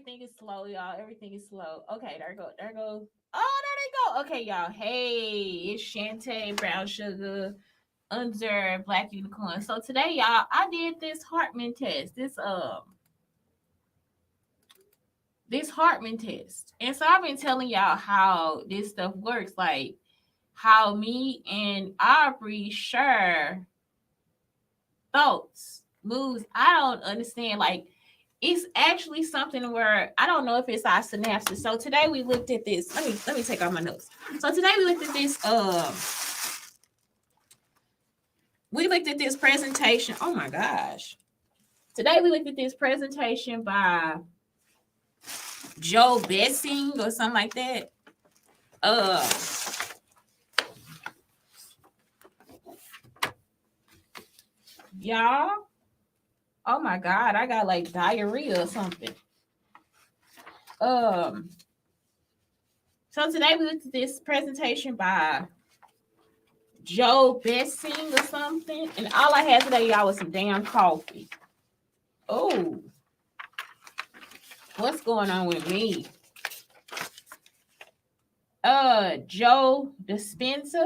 Everything is slow, y'all. Everything is slow. Okay, there go. There go. Oh, there they go. Okay, y'all. Hey, it's Shantae Brown Sugar under Black Unicorn. So today, y'all, I did this Hartman test. This Hartman test. And so I've been telling y'all how this stuff works, like how me and Aubrey share thoughts, moves. I don't understand. Like it's actually something where I don't know if it's our synapses. So today we looked at this. Let me take out my notes. So today we looked at this presentation. Oh my gosh. Today we looked at this presentation by Joe Bessing or something like that. Uh y'all. Oh my god, I got like diarrhea or something. Um so today we looked at this presentation by Joe Bessing or something. And all I had today, y'all, was some damn coffee. Oh, what's going on with me? Joe Dispenza.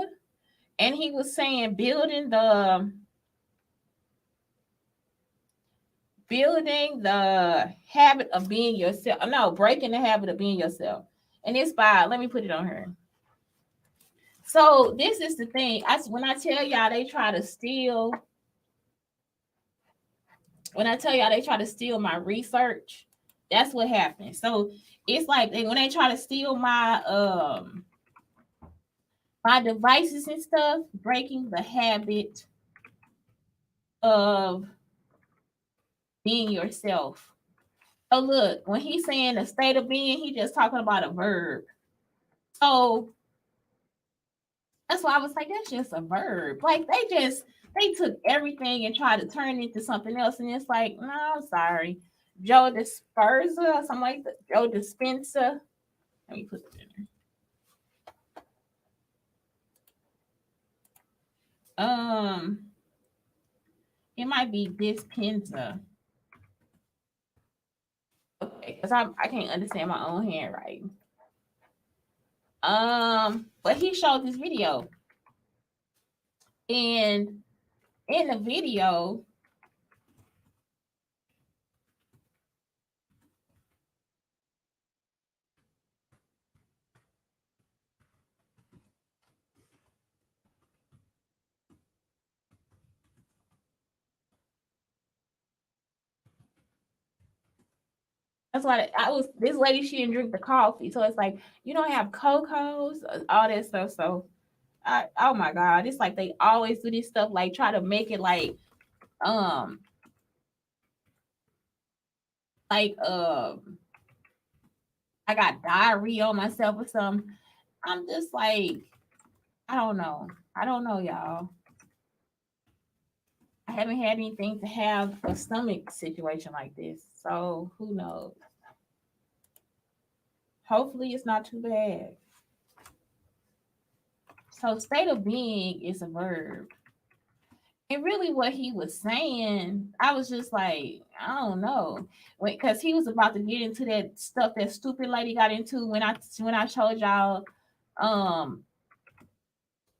And he was saying building the habit of being yourself. No, breaking the habit of being yourself. And it's by, let me put it on her. So this is the thing. When I tell y'all they try to steal my research, that's what happened. So it's like when they try to steal my devices and stuff, breaking the habit of being yourself. So look, when he's saying a state of being, he just talking about a verb. So that's why I was like, that's just a verb. Like they took everything and tried to turn it into something else. And it's like, no, I'm sorry. Joe Dispersa or something like that. Joe Dispensa. Let me put it in there. It might be Dispensa. Okay, because I can't understand my own handwriting. But he showed this video. And in the video, that's why I was this lady. She didn't drink the coffee, so it's like you don't have cocos, all that stuff. So, oh my god, it's like they always do this stuff, like try to make it um, like I got diarrhea on myself or something. I'm just like, I don't know. I don't know, y'all. I haven't had anything to have a stomach situation like this, so who knows? Hopefully, it's not too bad. So, state of being is a verb. And really, what he was saying, I was just like, I don't know, because he was about to get into that stuff that stupid lady got into when I told y'all, um,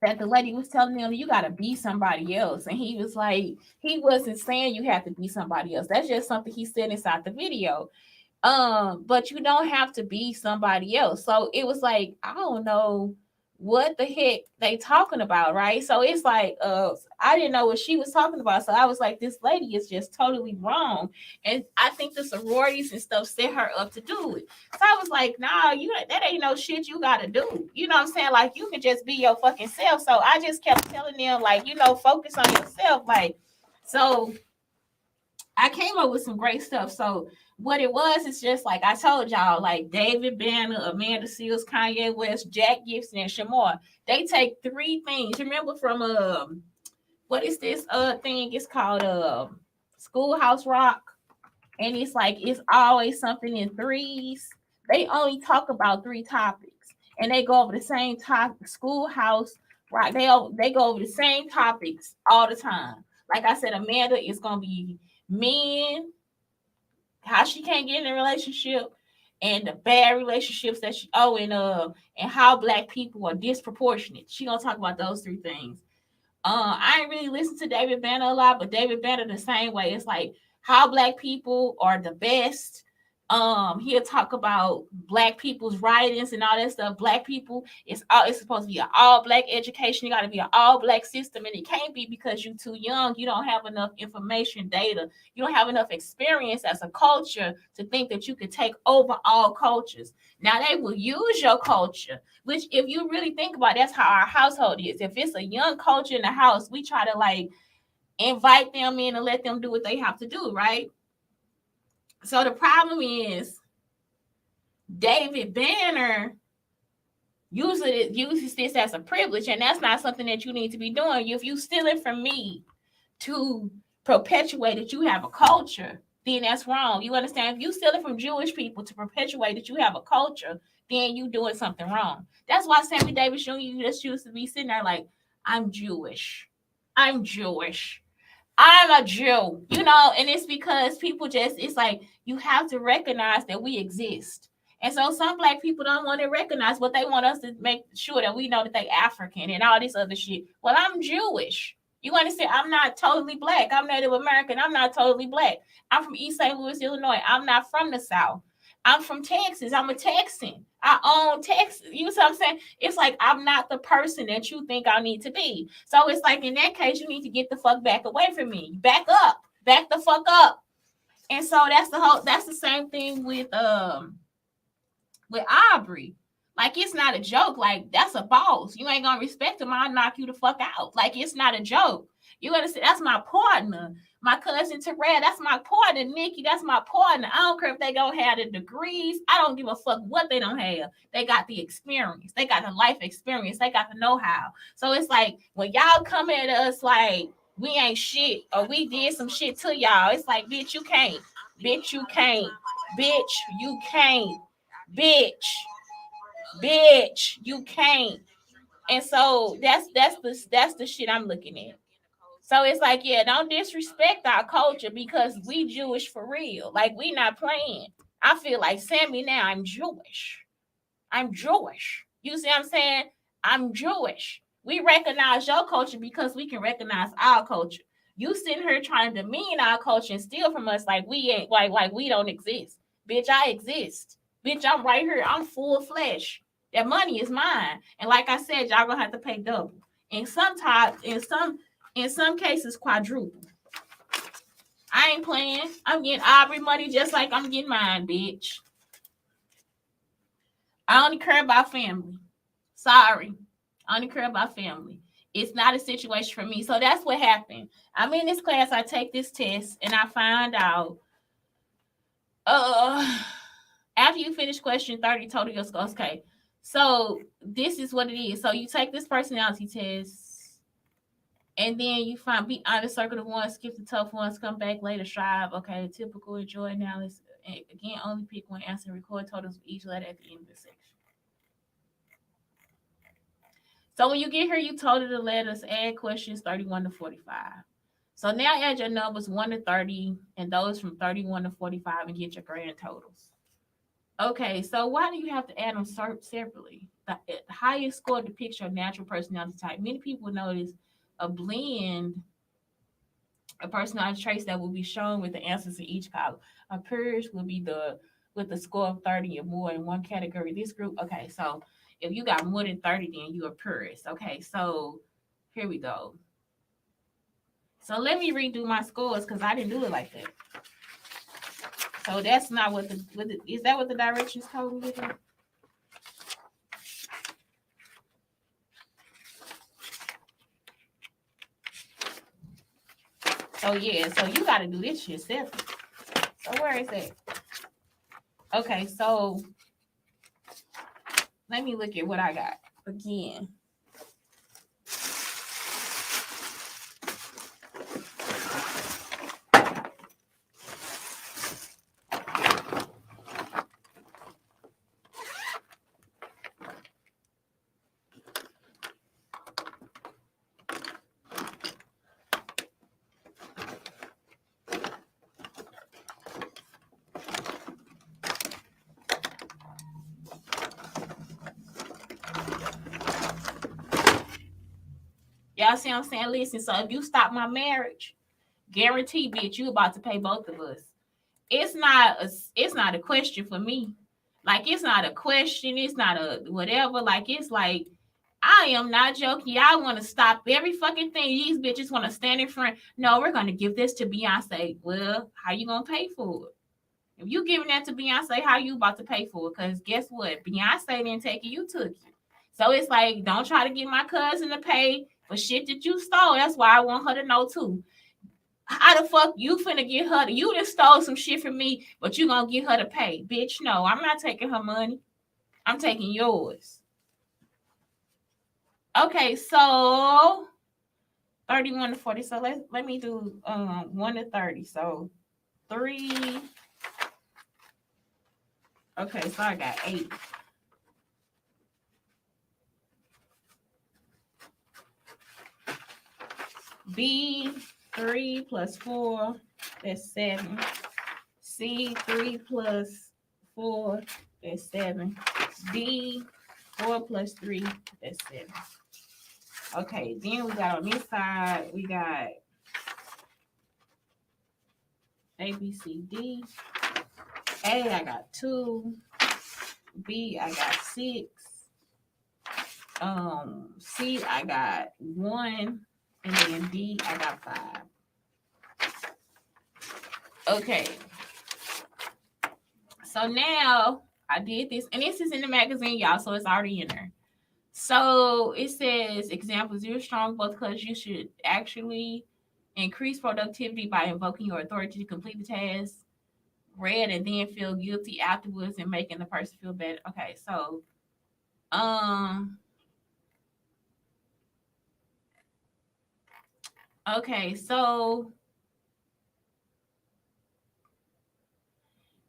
that the lady was telling them you gotta be somebody else, and he was like, he wasn't saying you have to be somebody else. That's just something he said inside the video. But you don't have to be somebody else. So it was like, I don't know what the heck they talking about, right? So it's like I didn't know what she was talking about. So I was like, this lady is just totally wrong. And I think the sororities and stuff set her up to do it. So I was like, nah, that ain't no shit you gotta do. You know what I'm saying? Like you can just be your fucking self. So I just kept telling them, like, focus on yourself. Like, so I came up with some great stuff. So what it was is just like I told y'all, like David Banner, Amanda Seals, Kanye West, Jack Gibson, and Shamar. They take three things. Remember from what is this thing? It's called Schoolhouse Rock, and it's like it's always something in threes. They only talk about three topics, and they go over the same topic. Schoolhouse Rock. They go over the same topics all the time. Like I said, Amanda is gonna be men, how she can't get in a relationship, and the bad relationships that she and how black people are disproportionate. She gonna talk about those three things. I ain't really listened to David Banner a lot, but David Banner the same way. It's like how black people are the best. He'll talk about black people's writings and all that stuff. Black people, it's supposed to be an all black education. You got to be an all black system, and it can't be because you're too young. You don't have enough information, data. You don't have enough experience as a culture to think that you could take over all cultures. Now they will use your culture, which if you really think about it, that's how our household is. If it's a young culture in the house, we try to like invite them in and let them do what they have to do, right? So the problem is David Banner uses this as a privilege, and that's not something that you need to be doing. If you stealing from me to perpetuate that you have a culture, then that's wrong. You understand? If you stealing from Jewish people to perpetuate that you have a culture, then you doing something wrong. That's why Sammy Davis Jr. just used to be sitting there like, I'm Jewish. I'm Jewish. I'm a Jew, and it's because people it's like you have to recognize that we exist. And so some black people don't want to recognize what they want us to make sure that we know that they African and all this other shit. Well, I'm Jewish. You understand? I'm not totally black. I'm Native American. I'm not totally black. I'm from East St. Louis, Illinois. I'm not from the South. I'm from Texas. I'm a Texan. I own Texas. You know what I'm saying? It's like I'm not the person that you think I need to be. So it's like in that case, you need to get the fuck back away from me. Back up. Back the fuck up. And so that's the same thing with Aubrey. Like it's not a joke. Like that's a boss. You ain't gonna respect him. I'll knock you the fuck out. Like it's not a joke. You understand? That's my partner. My cousin Terrell, that's my partner. Nikki, that's my partner. I don't care if they don't have the degrees. I don't give a fuck what they don't have. They got the experience. They got the life experience. They got the know-how. So it's like when y'all come at us like we ain't shit or we did some shit to y'all, it's like, bitch, you can't. Bitch, you can't. Bitch, you can't. Bitch, you can't. And so that's the shit I'm looking at. So it's like, yeah, don't disrespect our culture because we Jewish for real. Like we not playing. I feel like Sammy now. I'm Jewish. I'm Jewish. You see what I'm saying? I'm Jewish. We recognize your culture because we can recognize our culture. You sitting here trying to demean our culture and steal from us like we ain't like we don't exist. Bitch, I exist. Bitch, I'm right here. I'm full flesh. That money is mine. And like I said, y'all gonna have to pay double. And sometimes in some cases quadruple. I ain't playing. I'm getting Aubrey money just like I'm getting mine, bitch. I only care about family. Sorry. I only care about family. It's not a situation for me. So that's what happened. I'm in this class. I take this test and I find out after you finish question 30 total your scores. Okay. So this is what it is. So you take this personality test and then you find be honest, circle the ones, skip the tough ones, come back later, strive. Okay, typical, enjoy analysis. And again, only pick one answer and record totals for each letter at the end of the section. So when you get here, you total the letters, add questions 31 to 45. So now add your numbers 1 to 30 and those from 31 to 45 and get your grand totals. Okay, so why do you have to add them separately? The highest score depicts your natural personality type. Many people notice a blend of personality traits that will be shown with the answers in each column. A purge will be with the score of 30 or more in one category. This group, okay, so if you got more than 30, then you're a purist. Okay, so here we go. So let me redo my scores because I didn't do it like that. So that's not what is that what the directions told me? So yeah, so you got to do this yourself. So where is that? Okay, so let me look at what I got again. Y'all see what I'm saying? Listen, so if you stop my marriage, guarantee, bitch, you about to pay both of us. It's not a question for me. Like it's not a question. It's not a whatever. Like it's like I am not joking. Y'all want to stop every fucking thing. These bitches want to stand in front. No, we're gonna give this to Beyonce. Well, how you gonna pay for it? If you giving that to Beyonce, how you about to pay for it? Because guess what? Beyonce didn't take it, you took it. So it's like, don't try to get my cousin to pay for shit that you stole. That's why I want her to know too. How the fuck you finna get her? You just stole some shit from me, but you gonna get her to pay, bitch? No, I'm not taking her money. I'm taking yours. Okay, so 31 to 40. So let me do 1 to 30. So 3. Okay, so I got 8. B 3 plus 4, that's 7. C 3 plus 4, that's 7. D 4 plus 3, that's 7. Okay, then we got on this side, we got A, B, C, D. A, I got 2. B, I got 6. C, I got 1. And then D, I got 5. Okay. So now I did this, and this is in the magazine, y'all, so it's already in there. So it says, examples, you're strong both because you should actually increase productivity by invoking your authority to complete the task, read, and then feel guilty afterwards and making the person feel better. Okay, so okay, so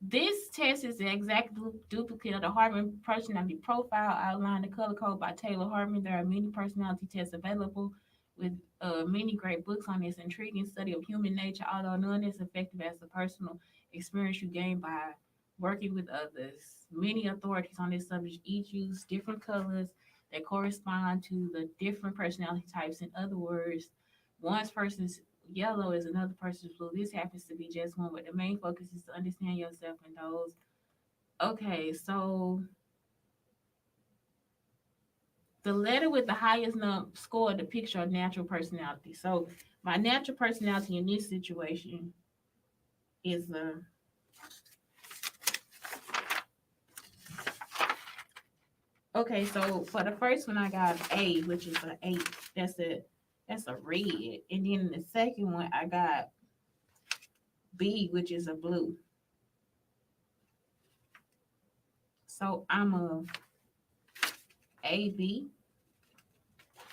this test is the exact duplicate of the Hartman personality profile outlined the color code by Taylor Hartman. There are many personality tests available with many great books on this intriguing study of human nature, although none is effective as the personal experience you gain by working with others. Many authorities on this subject each use different colors that correspond to the different personality types. In other words, one person's yellow is another person's blue. This happens to be just one, but the main focus is to understand yourself and those. Okay, so the letter with the highest score depicts your natural personality. So my natural personality in this situation is okay. So for the first one, I got A, which is an 8. That's a red, and then the second one I got B, which is a blue. So I'm a AB.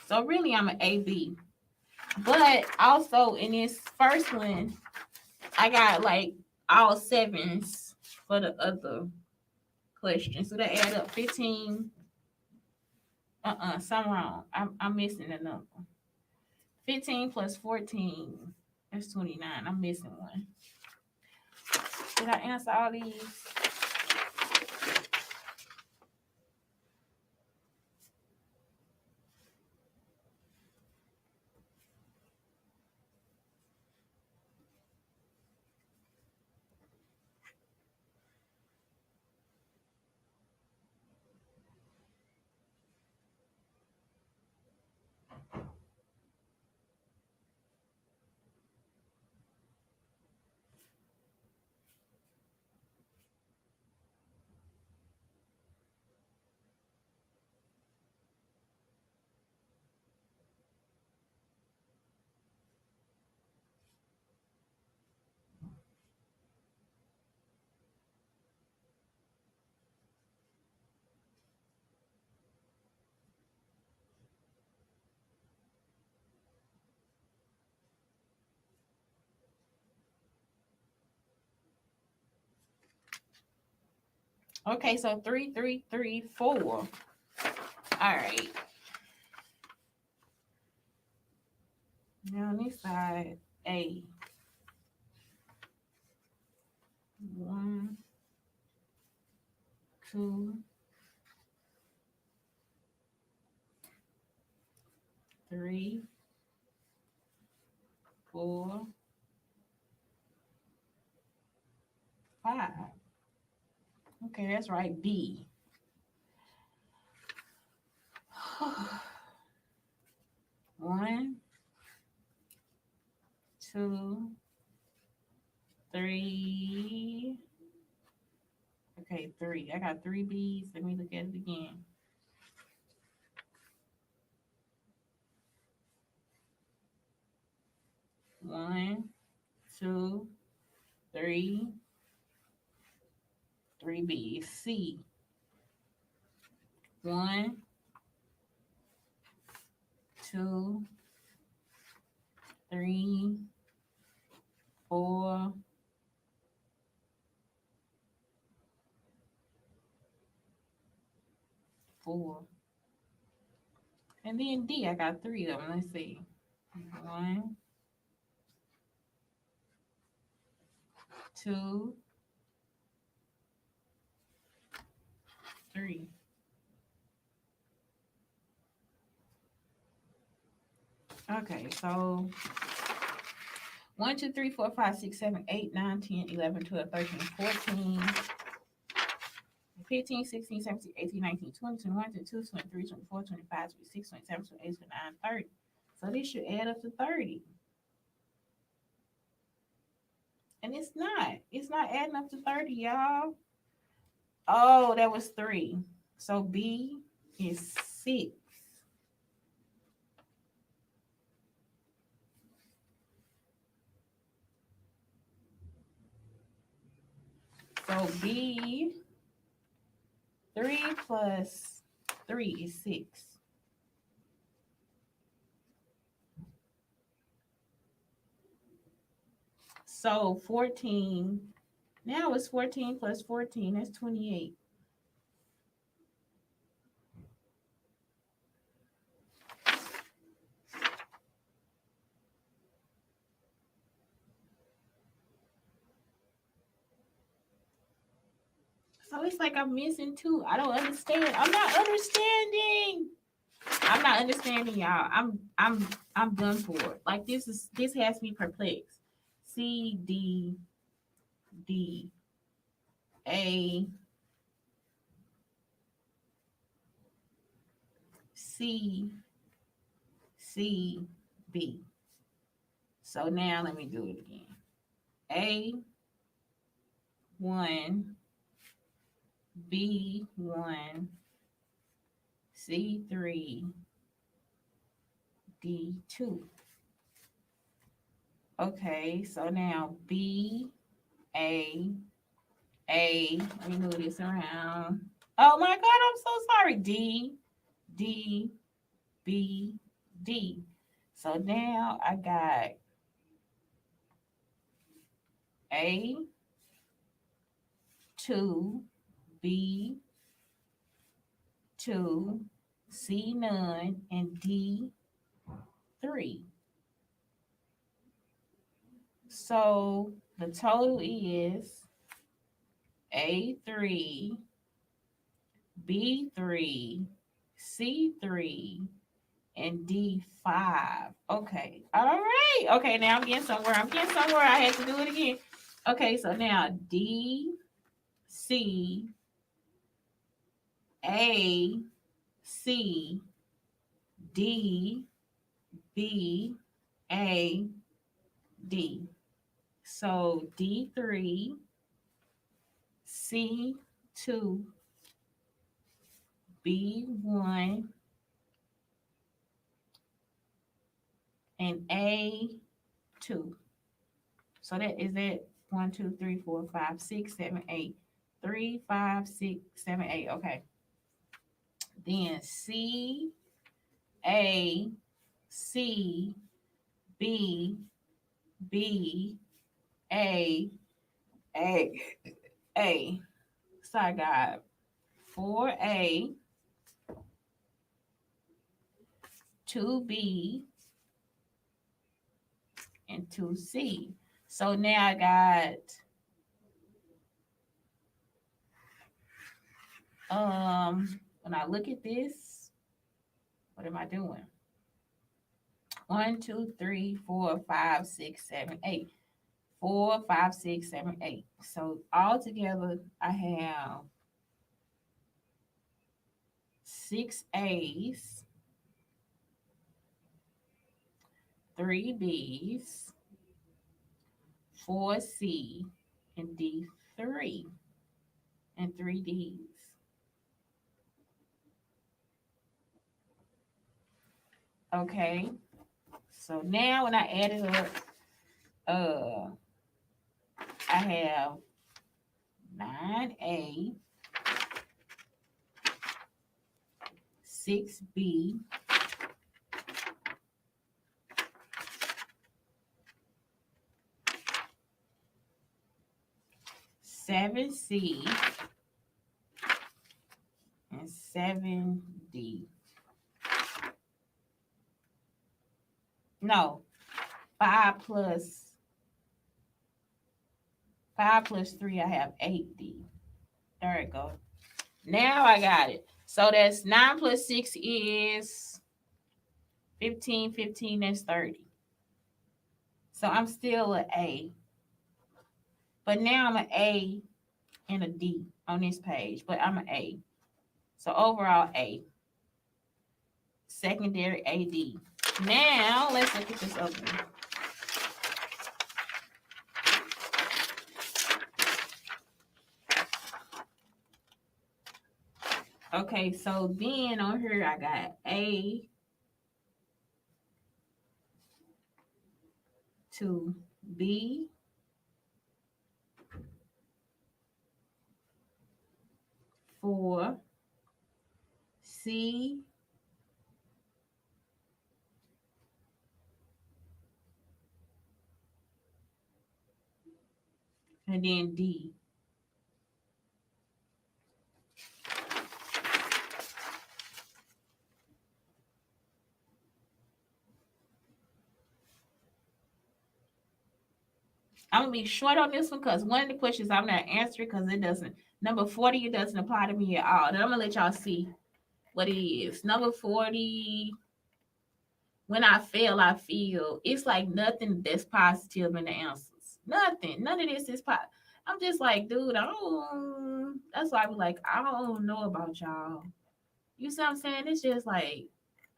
So really, I'm an AB. But also in this first one, I got like all 7s for the other question. So that add up 15. Something wrong. I'm missing a number. 15 plus 14. That's 29. I'm missing one. Did I answer all these? Okay, so 3, 3, 3, 4. All right. Now on this side, A. 1, 2, 3, 4, 5. Okay, that's right. B. 1, 2, 3. Okay, 3. I got 3 B's. Let me look at it again. 1, 2, 3, 3 B's. C. 1, 2, 3, 4, 4. And then D, I got 3 of them. Let's see. 1, 2, 3. Okay, so 1, 2, 3, 4, 5, 6, 7, 8, 9, 10, 11, 12, 13, 14, 15, 16, 17, 18, 19, 20, 21, 22, 23, 24, 25, 26, 27, 28, 29, 30. So this should add up to 30. And it's not. It's not adding up to 30, y'all. Oh, that was 3. So B is 6. So B, 3 plus 3 is 6. So 14, now it's 14 plus 14, that's 28. So it's like I'm missing 2. I don't understand. I'm not understanding. I'm not understanding, y'all. I'm done for. Like this has me perplexed. C D D A C C B. So now let me do it again. A1, B1, C3, D2. Okay, so now B, A, let me move this around. Oh my God, I'm so sorry. D, D, B, D. So now I got A2, B2, C none, and D3. So the total is A3, B3, C3, and D5. Okay. All right. Okay, now I'm getting somewhere. I had to do it again. Okay, so now D, C, A, C, D, B, A, D. So D3, C2, B1, and A2. So that is it. 1, 2, 3, 4, 5, 6, 7, 8. 3, 5, 6, 7, 8. Okay. Then C, A, C, B, B, A, A, A. So I got 4A, 2B, and 2C. So now I got when I look at this, what am I doing? 1, 2, 3, 4, 5, 6, 7, 8. 4, 5, 6, 7, 8. So all together, I have 6 A's, 3 B's, 4 C, and D 3, and 3 D's. Okay. So now when I add it up, uh, I have 9A, 6B, 7C, and 7D. No, 5 plus 5 plus 3, I have 8D. There it goes. Now I got it. So that's 9 plus 6 is 15. 15, that's 30. So I'm still an A. But now I'm an A and a D on this page. But I'm an A. So overall A. Secondary AD. Now let's look at this other one. Okay, so then on here I got A to B, for C, and then D. I'm gonna be short on this one because one of the questions I'm not answering because it doesn't. Number 40, it doesn't apply to me at all. Then I'm gonna let y'all see what it is. Number 40. When I fail, I feel it's like nothing that's positive in the answers. Nothing. None of this is positive. I'm just like, dude, I don't. That's why I be like, I don't know about y'all. You see what I'm saying? It's just like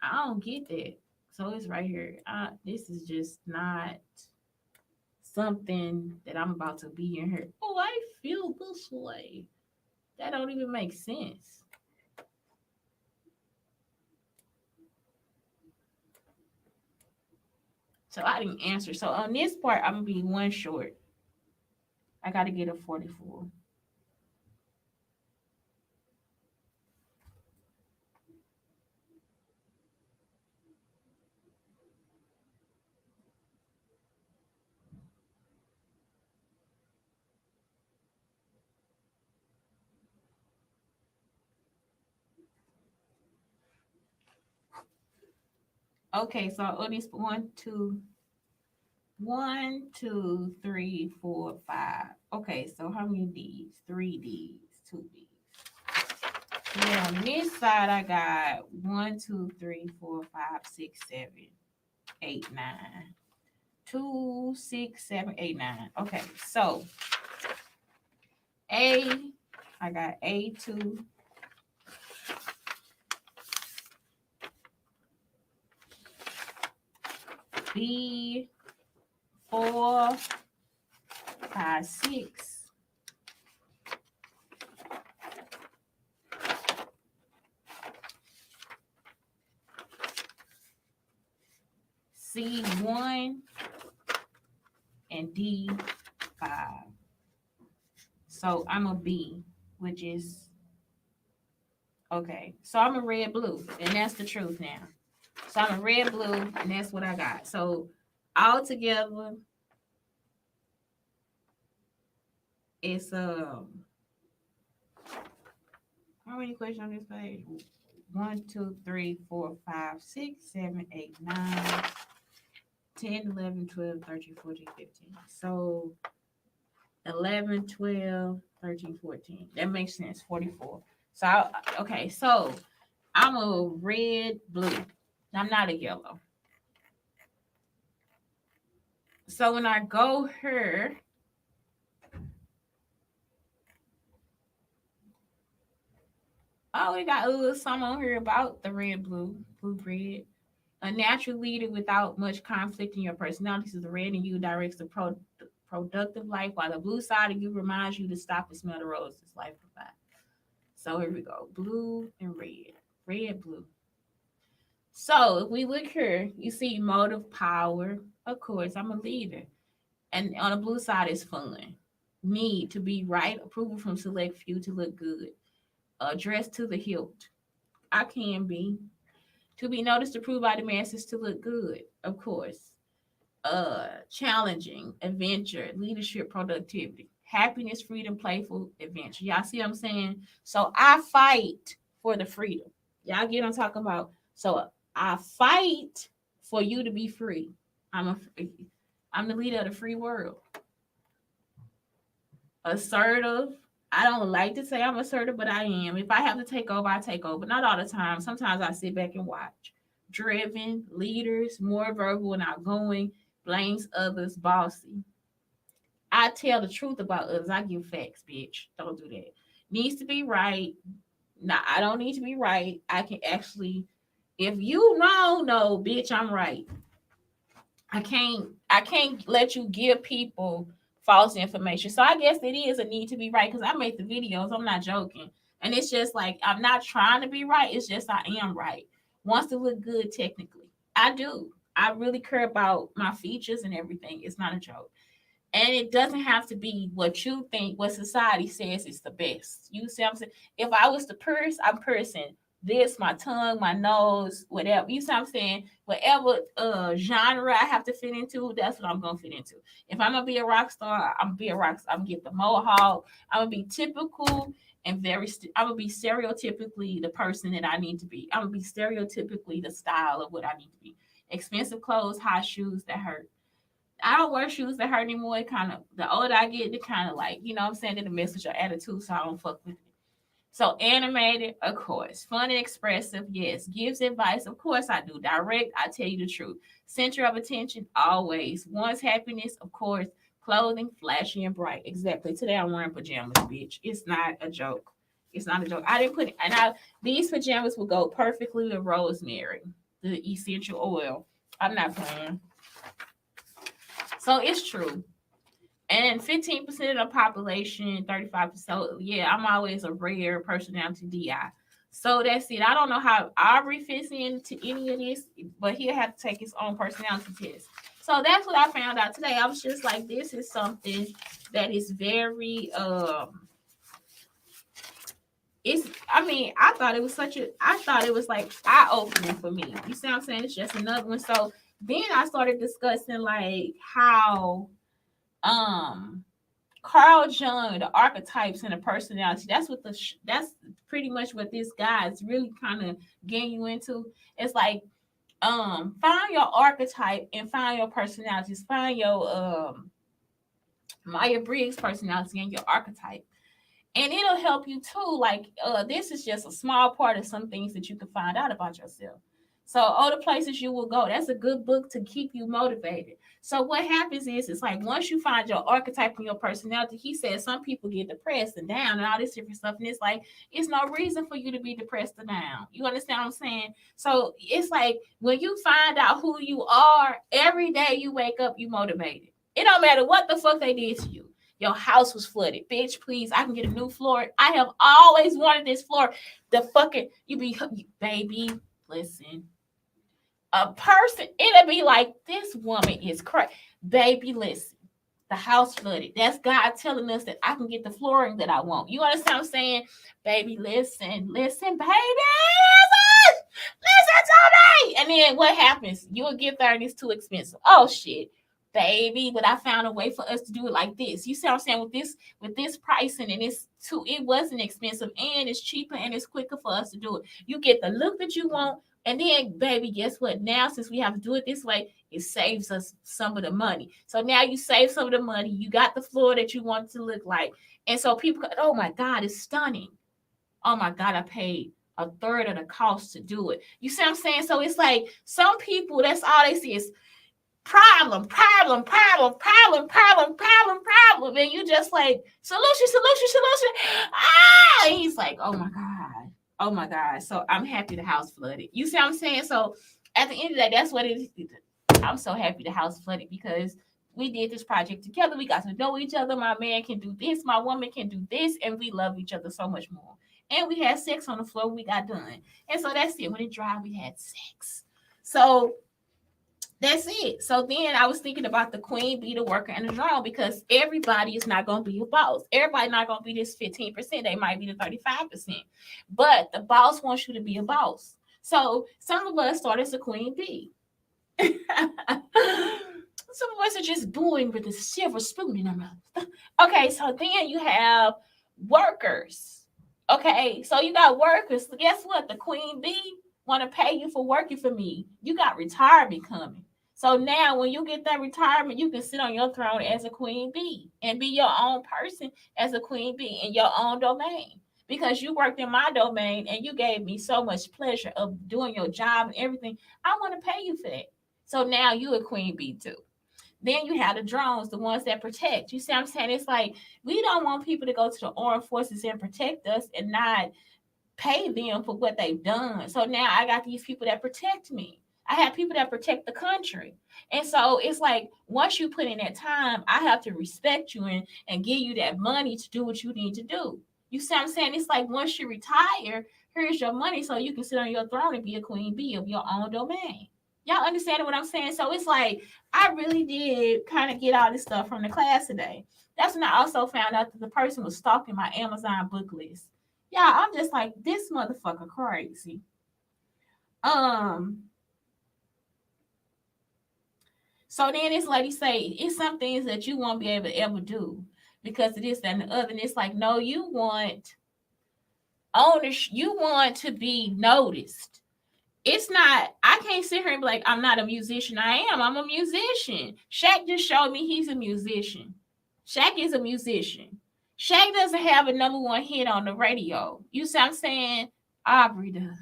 I don't get that. So it's right here. This is just not something that I'm about to be in here. Oh, I feel this way. That don't even make sense. So I didn't answer. So on this part, I'm gonna be one short. I gotta get a 44. Okay, so on this 1, 2, 3, 4, 5. Okay, so how many D's? 3 D's, 2 D's. Then on this side, I got 1, 2, 3, 4, 5, 6, 7, 8, 9. 2, 6, 7, 8, 9. Okay, so A, I got A2, B, 4, 5, 6. C1 and D5. So I'm a B, which is okay. So I'm a red blue, and that's the truth now. So I'm a red blue, and that's what I got. So all together, it's how many questions on this page? 1, 2, 3, 4, 5, 6, 7, 8, 9, 10, 11, 12, 13, 14, 15. So 11, 12, 13, 14. That makes sense. 44. So okay, so I'm a red blue. I'm not a yellow. So when I go here, oh, we got a little something on here about the blue bread. A natural leader without much conflict in your personality. So the red in you directs the productive life, while the blue side of you reminds you to stop and smell the roses life provides. So here we go. Blue and red. Red, blue. So if we look here, you see motive, power. Of course, I'm a leader. And on the blue side is fun. Need to be right. Approval from select few to look good. Dressed to the hilt. I can be. To be noticed, approved by the masses to look good. Of course. Challenging, adventure, leadership, productivity, happiness, freedom, playful, adventure. Y'all see what I'm saying? So I fight for the freedom. Y'all get what I'm talking about? So I fight for you to be free. I'm a I'm the leader of the free world. Assertive. I don't like to say I'm assertive, but I am. If I have to take over, I take over. Not all the time. Sometimes I sit back and watch. Driven, leaders, more verbal and outgoing, blames others, bossy. I tell the truth about others. I give facts, bitch. Don't do that. Needs to be right. No, I don't need to be right. I can actually, if you wrong, no, bitch, I'm right. I can't let you give people false information. So I guess it is a need to be right because I make the videos. I'm not joking. And it's just like I'm not trying to be right. It's just I am right. Wants to look good technically. I do. I really care about my features and everything. It's not a joke. And it doesn't have to be what you think, what society says is the best. You see what I'm saying? If I was to purse, I'm pursing this, my tongue, my nose, whatever. You see what I'm saying? Whatever genre I have to fit into, that's what I'm gonna fit into. If I'm gonna be a rock star, I'm gonna be a rock star. I'm gonna get the mohawk. I'm gonna be typical and I'm gonna be stereotypically the person that I need to be. I'm gonna be stereotypically the style of what I need to be. Expensive clothes, high shoes that hurt. I don't wear shoes that hurt anymore. It kind of the older I get, it kind of like I'm saying it mess with your attitude, so I don't fuck with it. So animated, of course, fun and expressive, yes. Gives advice, of course I do. Direct, I tell you the truth. Center of attention, always. Wants happiness, of course. Clothing, flashy and bright. Exactly. Today I'm wearing pajamas, bitch. It's not a joke. It's not a joke. I didn't put it, and these pajamas will go perfectly with rosemary, the essential oil. I'm not playing. So it's true. And 15% of the population, 35%. So yeah, I'm always a rare personality DI. So that's it. I don't know how Aubrey fits into any of this, but he'll have to take his own personality test. So that's what I found out today. I was just like, this is something that is very it's I mean, I thought it was like eye opening for me. You see what I'm saying? It's just another one. So then I started discussing like how um Carl Jung, the archetypes and the personality. That's pretty much what this guy is really kind of getting you into. It's like find your archetype and find your personalities. Find your Maya Briggs personality and your archetype. And it'll help you too. Like this is just a small part of some things that you can find out about yourself. So all the places you will go, that's a good book to keep you motivated. So what happens is it's like once you find your archetype and your personality, he says some people get depressed and down and all this different stuff. And it's like it's no reason for you to be depressed or down. You understand what I'm saying? So it's like when you find out who you are, every day you wake up, you motivated. It don't matter what the fuck they did to you. Your house was flooded. Bitch, please, I can get a new floor. I have always wanted this floor. The fucking, baby, listen. A person, it'll be like, this woman is crazy. Baby, listen. The house flooded. That's God telling us that I can get the flooring that I want. You understand what I'm saying? Baby, listen, baby. Listen to me. And then what happens? You'll get there and it's too expensive. Oh shit. Baby, but I found a way for us to do it like this. You see what I'm saying? With this pricing and it wasn't expensive and it's cheaper and it's quicker for us to do it. You get the look that you want, and then baby, guess what? Now since we have to do it this way, it saves us some of the money. So now you save some of the money. You got the floor that you want to look like. And so people go, oh my God, it's stunning. Oh my God, I paid a third of the cost to do it. You see what I'm saying? So it's like some people, that's all they see is problem. And you just like, solution. Ah, and he's like, oh my God. Oh my God. So I'm happy the house flooded. You see what I'm saying? So at the end of the day, that's what it is. I'm so happy the house flooded because we did this project together. We got to know each other. My man can do this, my woman can do this, and we love each other so much more. And we had sex on the floor when we got done. And so that's it. When it dried, we had sex. So that's it. So then I was thinking about the queen bee, the worker, and the drone because everybody is not going to be a boss. Everybody not going to be this 15%. They might be the 35%. But the boss wants you to be a boss. So some of us start as a queen bee. Some of us are just booing with a silver spoon in our mouth. Okay, so then you have workers. Okay, so you got workers. So guess what? The queen bee want to pay you for working for me. You got retirement coming. So now when you get that retirement, you can sit on your throne as a queen bee and be your own person as a queen bee in your own domain. Because you worked in my domain and you gave me so much pleasure of doing your job and everything. I want to pay you for that. So now you a queen bee too. Then you have the drones, the ones that protect. You see what I'm saying? It's like we don't want people to go to the armed forces and protect us and not pay them for what they've done. So now I got these people that protect me. I have people that protect the country. And so it's like once you put in that time, I have to respect you and give you that money to do what you need to do. You see what I'm saying? It's like once you retire, here's your money so you can sit on your throne and be a queen bee of your own domain. Y'all understand what I'm saying? So it's like I really did kind of get all this stuff from the class today. That's when I also found out that the person was stalking my Amazon book list. Yeah, I'm just like this motherfucker crazy. Um, so then this lady say it's some things that you won't be able to ever do because of this that, and the other. And it's like, no, you want ownership, you want to be noticed. It's not, I can't sit here and be like, I'm not a musician. I'm a musician. Shaq just showed me he's a musician. Shaq is a musician. Shaq doesn't have a number one hit on the radio. You see what I'm saying? Aubrey does.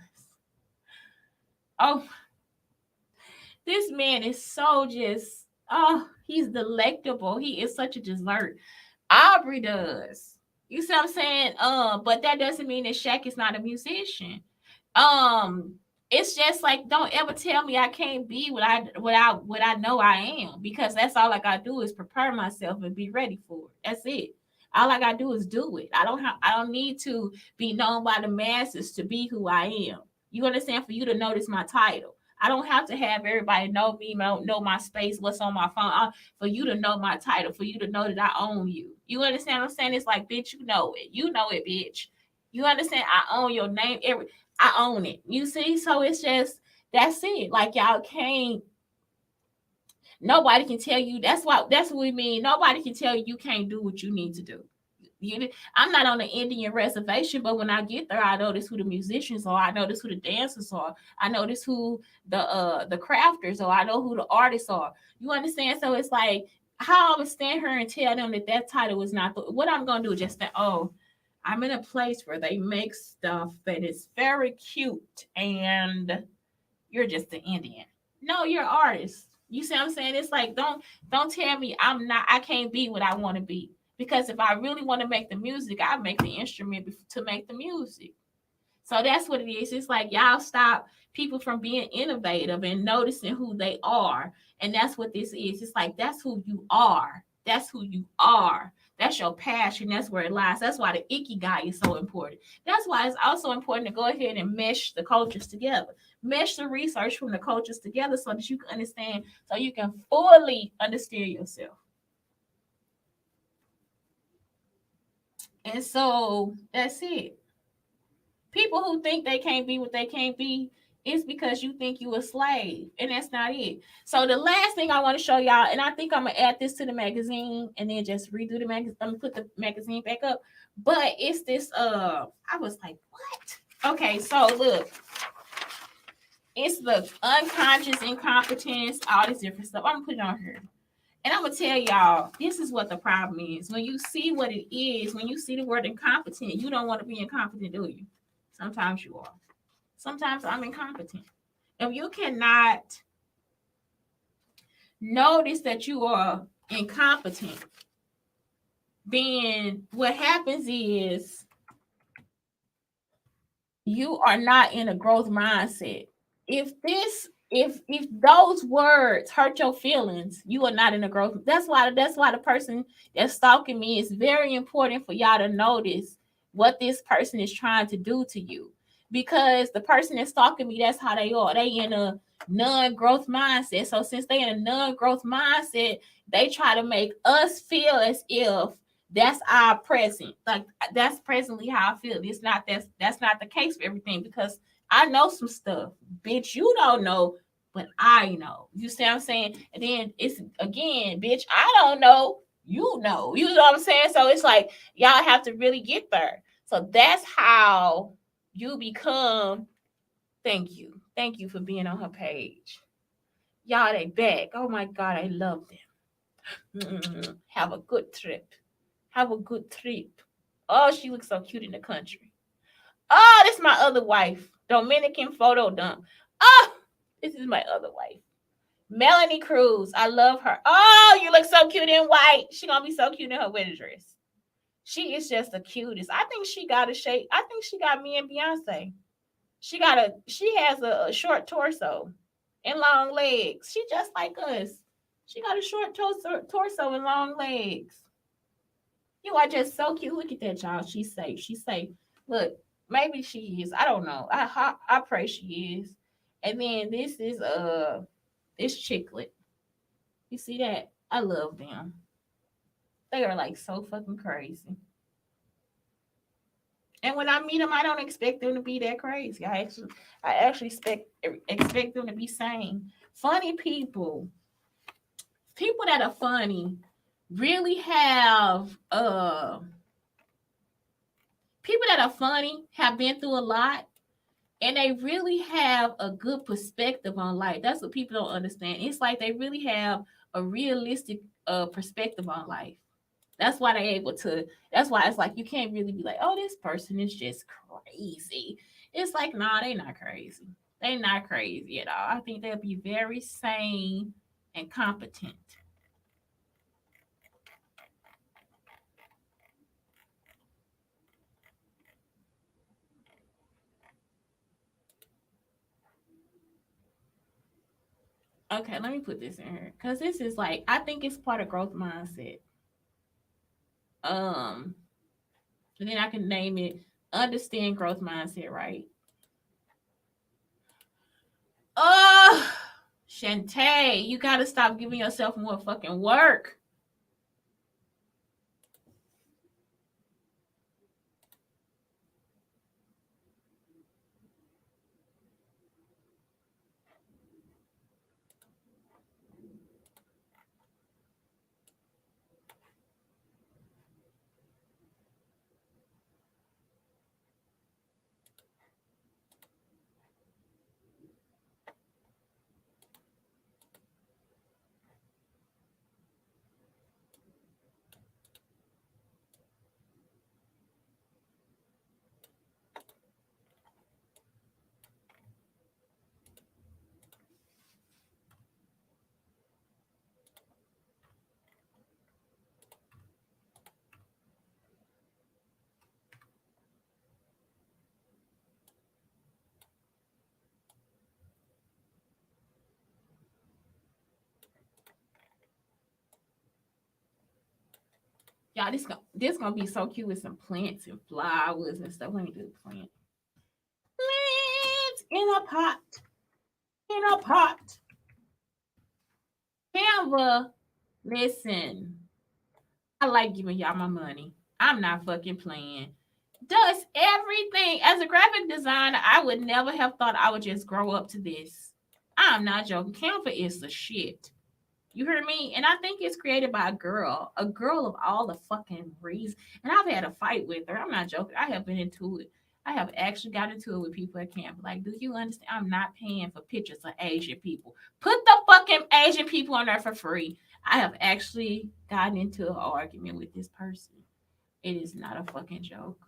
Oh, this man is so just, oh, he's delectable. He is such a dessert. Aubrey does. You see what I'm saying? But that doesn't mean that Shaq is not a musician. Um, it's just like don't ever tell me I can't be what I know I am because that's all I gotta do is prepare myself and be ready for it. That's it. All I gotta do is do it. I don't need to be known by the masses to be who I am. You understand? For you to notice my title. I don't have to have everybody know me, know my space, what's on my phone, for you to know my title, for you to know that I own you. You understand what I'm saying? It's like, bitch, you know it. You know it, bitch. You understand? I own your name. I own it. You see? So it's just that's it. Like y'all can't. Nobody can tell you. That's what we mean. Nobody can tell you you can't do what you need to do. I'm not on the Indian reservation, but when I get there, I notice who the musicians are. I notice who the dancers are. I notice who the crafters are. I know who the artists are. You understand? So it's like how I would stand here and tell them that title is not what I'm gonna do. Just that I'm in a place where they make stuff that is very cute, and you're just an Indian. No, you're an artist. You see what I'm saying? It's like don't tell me I can't be what I want to be. Because if I really want to make the music, I make the instrument to make the music. So that's what it is. It's like y'all stop people from being innovative and noticing who they are. And that's what this is. It's like that's who you are. That's who you are. That's your passion. That's where it lies. That's why the ikigai is so important. That's why it's also important to go ahead and mesh the cultures together. Mesh the research from the cultures together so that you can understand, so you can fully understand yourself. And so that's it. People who think they can't be what they can't be, it's because you think you a slave, and that's not it. So the last thing I want to show y'all, and I think I'm gonna add this to the magazine and then just redo the magazine. I'm gonna put the magazine back up, but it's this. I was like, what? Okay, so look, it's the unconscious incompetence, all this different stuff. I'm gonna put it on here. And I'm gonna tell y'all, this is what the problem is. When you see what it is, when you see the word incompetent, you don't want to be incompetent, do you? Sometimes you are. Sometimes I'm incompetent. If you cannot notice that you are incompetent, then what happens is you are not in a growth mindset. If those words hurt your feelings, you are not in a growth. That's why the person that's stalking me, is very important for y'all to notice what this person is trying to do to you. Because the person that's stalking me, that's how they are. They in a non-growth mindset. So since they in a non-growth mindset, they try to make us feel as if that's our present. Like that's presently how I feel. It's not that's not the case for everything, because I know some stuff, bitch. You don't know, but I know. You see what I'm saying? And then it's again, bitch. I don't know. You know. You know what I'm saying? So it's like y'all have to really get there. So that's how you become. Thank you. Thank you for being on her page. Y'all, they back. Oh my God, I love them. Have a good trip. Have a good trip. Oh, she looks so cute in the country. Oh, this is my other wife. Dominican photo dump. Oh, this is my other wife. Melanie Cruz. I love her. Oh, you look so cute in white. She gonna be so cute in her wedding dress. She is just the cutest. I think she got a shape. I think she got me and Beyonce. She has a short torso and long legs. She just like us. She got a short torso and long legs. You are just so cute. Look at that, child. She's safe. She's safe. Look, maybe she is. I don't know. I pray she is. And then this is this chicklet. You see that? I love them. They are like so fucking crazy. And when I meet them, I don't expect them to be that crazy. I actually expect them to be sane. Funny people, people that are funny, really have people that are funny have been through a lot, and they really have a good perspective on life. That's what people don't understand. It's like they really have a realistic perspective on life. That's why they're able to. That's why it's like you can't really be like, oh, this person is just crazy. It's like, nah, they not crazy. They not crazy at all. I think they'll be very sane and competent. Okay, let me put this in here because this is like I think it's part of growth mindset. Um, and then I can name it understand growth mindset, right? Oh, Shantae, you gotta stop giving yourself more fucking work. Y'all, this gonna be so cute with some plants and flowers and stuff. Let me do the plant. Plants in a pot. In a pot. Canva, listen. I like giving y'all my money. I'm not fucking playing. Does everything. As a graphic designer, I would never have thought I would just grow up to this. I'm not joking. Canva is the shit. You hear me? And I think it's created by a girl of all the fucking reasons. And I've had a fight with her. I'm not joking. I have been into it. I have actually got into it with people at camp. Like, do you understand? I'm not paying for pictures of Asian people. Put the fucking Asian people on there for free. I have actually gotten into an argument with this person. It is not a fucking joke.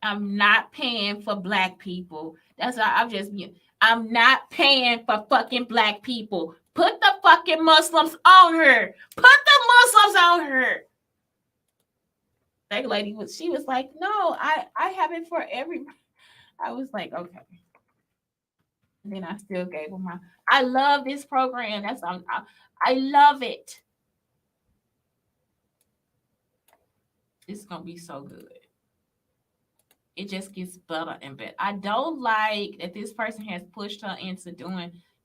I'm not paying for black people. That's why I'm not paying for fucking black people. Put the fucking Muslims on her. Put the Muslims on her. That lady she was like, no, I have it for every. I was like, okay. And then I still gave them my. I love this program. I love it. It's gonna be so good. It just gets better and better. I don't like that this person has pushed her into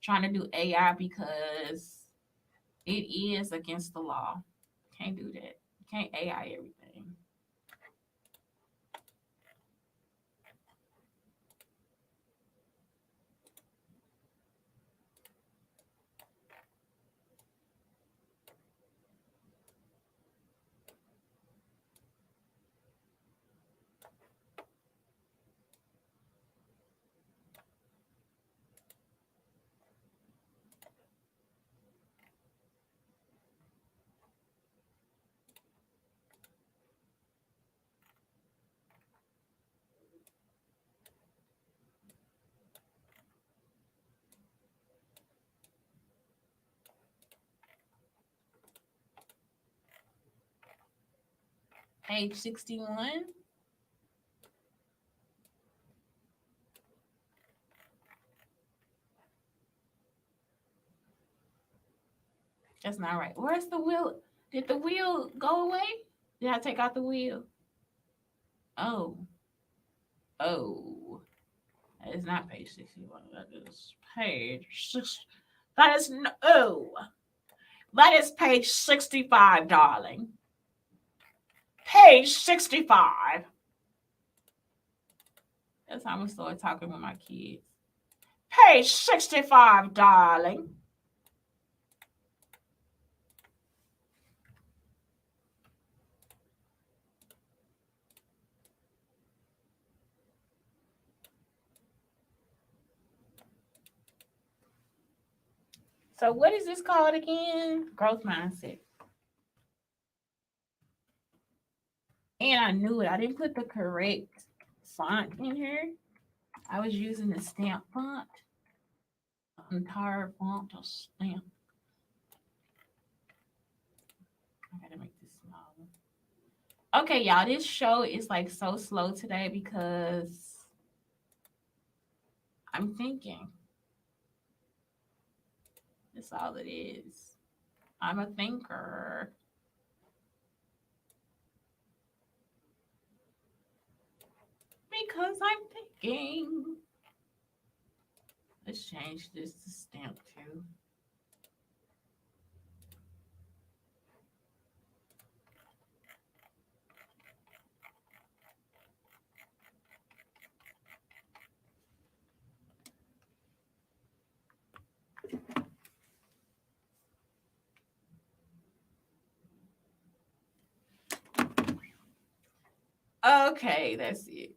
trying to do AI because it is against the law. Can't do that. Can't AI everything. Page 61. That's not right. Where's the wheel? Did the wheel go away? Did I take out the wheel? Oh. Oh. That is not page 61. That is page 6. That is no. Oh. That is page 65, darling. Page 65. That's how I'm going to start talking with my kids. Page 65, darling. So what is this called again? Growth mindset. And I knew it. I didn't put the correct font in here. I was using the stamp font. Entire font to stamp. I gotta make this smaller. Okay, y'all. This show is like so slow today because I'm thinking. That's all it is. I'm a thinker. Because I'm thinking. Let's change this to stamp too. Okay, that's it.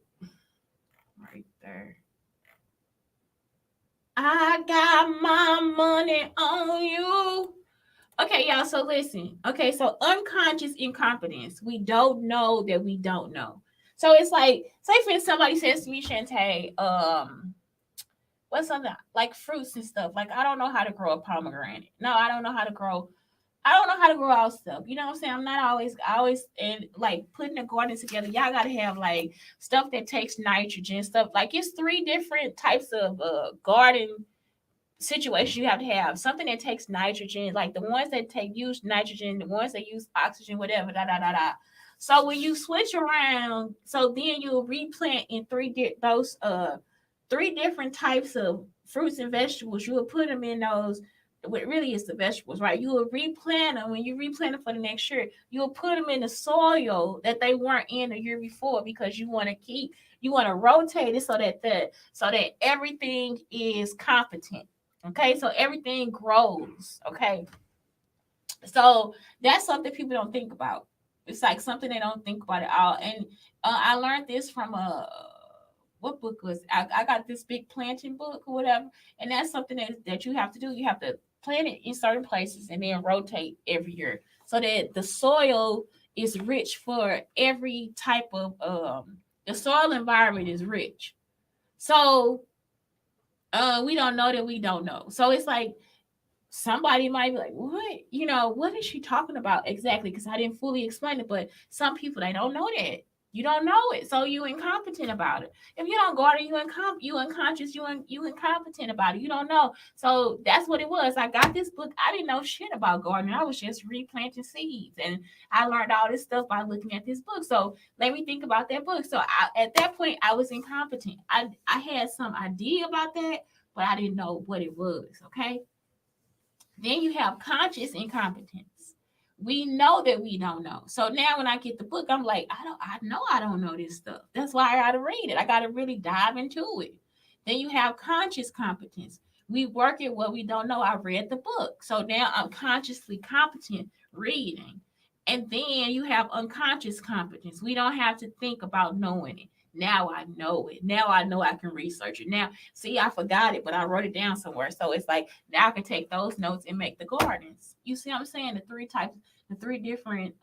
Right there. I got my money on you. Okay, y'all. So listen. Okay, so unconscious incompetence. We don't know that we don't know. So it's like, say for instance, somebody says to me, Shantae, what's something like fruits and stuff. Like I don't know how to grow a pomegranate. No, I don't know how to grow. I don't know how to grow all stuff. You know what I'm saying? I'm not always, I always, and like putting a garden together, y'all got to have like stuff that takes nitrogen, stuff like it's three different types of garden situation you have to have something that takes nitrogen, like the ones that use nitrogen, the ones that use oxygen, whatever, da da da da. So when you switch around, so then you'll replant in those three different types of fruits and vegetables. You will put them in those. What really is the vegetables, right? You will replant them. When you replant them for the next year, you'll put them in the soil that they weren't in the year before because you want to rotate it so that everything is competent. Okay, so everything grows. Okay, so that's something people don't think about. It's like something they don't think about at all. And I learned this from a what book was I got this big planting book or whatever, and that's something that you have to do. You have to plant it in certain places and then rotate every year so that the soil is rich for every type of the soil environment is rich. So We don't know that we don't know. So it's like somebody might be like, what? What is she talking about exactly? Because I didn't fully explain it. But some people, they don't know that. You don't know it. So you incompetent about it. If you don't garden, you unconscious, you incompetent about it. You don't know. So that's what it was. I got this book. I didn't know shit about gardening. I was just replanting seeds. And I learned all this stuff by looking at this book. So let me think about that book. So at that point, I was incompetent. I had some idea about that, but I didn't know what it was. Okay. Then you have conscious incompetence. We know that we don't know. So now when I get the book, I'm like, I know I don't know this stuff. That's why I gotta read it. I gotta really dive into it. Then you have conscious competence. We work at what we don't know. I read the book. So now I'm consciously competent reading. And then you have unconscious competence. We don't have to think about knowing it. Now I know it. Now I know I can research it. Now, see, I forgot it, but I wrote it down somewhere. So it's like now I can take those notes and make the gardens. You see what I'm saying? The three different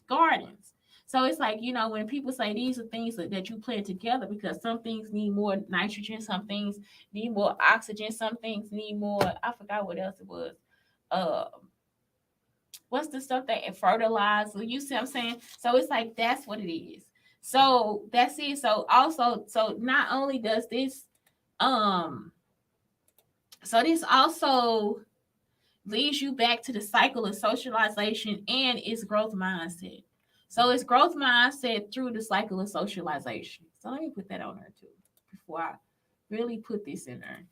gardens. So it's like, when people say these are things that you plant together, because some things need more nitrogen, some things need more oxygen, some things need more, I forgot what else it was. Uh, what's the stuff that it fertilizer? You see what I'm saying? So it's like that's what it is. So that's it. So also, so not only does this um so this also leads you back to the cycle of socialization and its growth mindset. So it's growth mindset through the cycle of socialization. So let me put that on there too before I really put this in there.